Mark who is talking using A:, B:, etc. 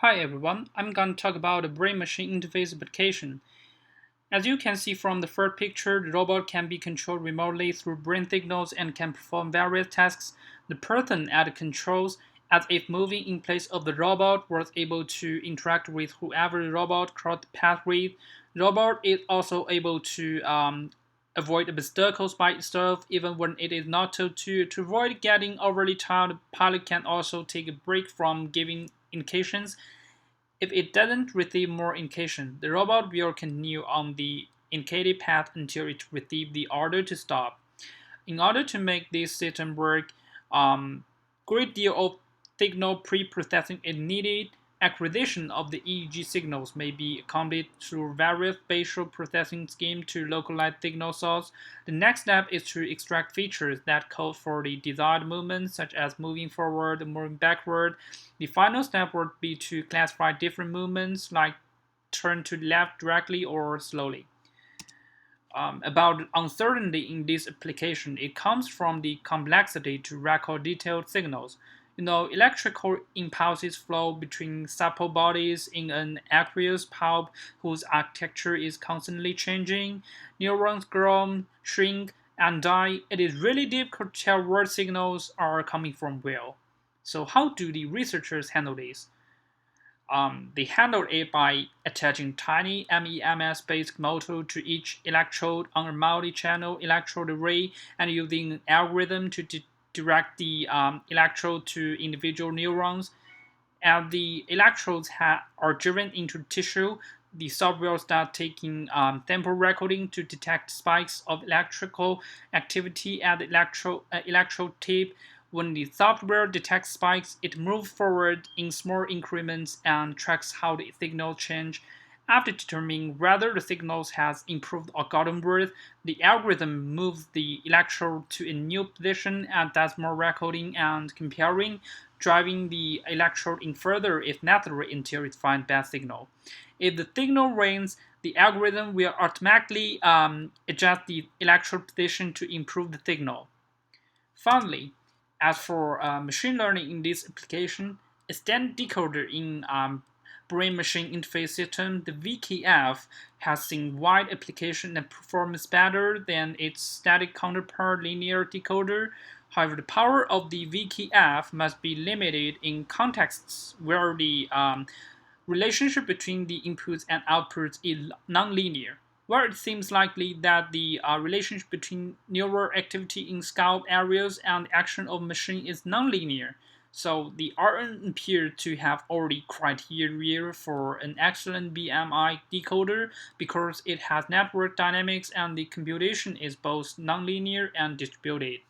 A: Hi everyone, I'm going to talk about a brain-machine interface application. As you can see from the first picture, the robot can be controlled remotely through brain signals and can perform various tasks. The person at the controls, as if moving in place of the robot, was able to interact with whoever the robot crossed the path with. The robot is also able to avoid obstacles by itself, even when it is not told to. To avoid getting overly tired, the pilot can also take a break from giving indications. If it doesn't receive more indication, the robot will continue on the indicated path until it receives the order to stop. In order to make this system work, great deal of signal pre-processing is needed. Acquisition of the EEG signals may be accomplished through various spatial processing schemes to localize signal source. The next step is to extract features that code for the desired movement, such as moving forward, moving backward. The final step would be to classify different movements, like turn to the left directly or slowly. About uncertainty in this application, it comes from the complexity to record detailed signals. Electrical impulses flow between supple bodies in an aqueous pulp whose architecture is constantly changing. Neurons grow, shrink, and die. It is really difficult to tell where signals are coming from where. So, how do the researchers handle this? They handled it by attaching tiny MEMS-based motor to each electrode on a multi-channel electrode array and using an algorithm to direct the electrode to individual neurons. As the electrodes are driven into tissue, the software starts taking sample recording to detect spikes of electrical activity at the electrode tip. When the software detects spikes, it moves forward in small increments and tracks how the signal change. After determining whether the signal has improved or gotten worse, the algorithm moves the electrode to a new position and does more recording and comparing, driving the electrode in further if necessary until it finds best signal. If the signal rains, the algorithm will automatically adjust the electrode position to improve the signal. Finally, as for machine learning in this application, a standard decoder in brain-machine interface system, the VKF, has seen wide application and performs better than its static counterpart linear decoder. However, the power of the VKF must be limited in contexts where the relationship between the inputs and outputs is nonlinear, where it seems likely that the relationship between neural activity in scalp areas and the action of machine is nonlinear. So the RN appeared to have already criteria for an excellent BMI decoder because it has network dynamics and the computation is both nonlinear and distributed.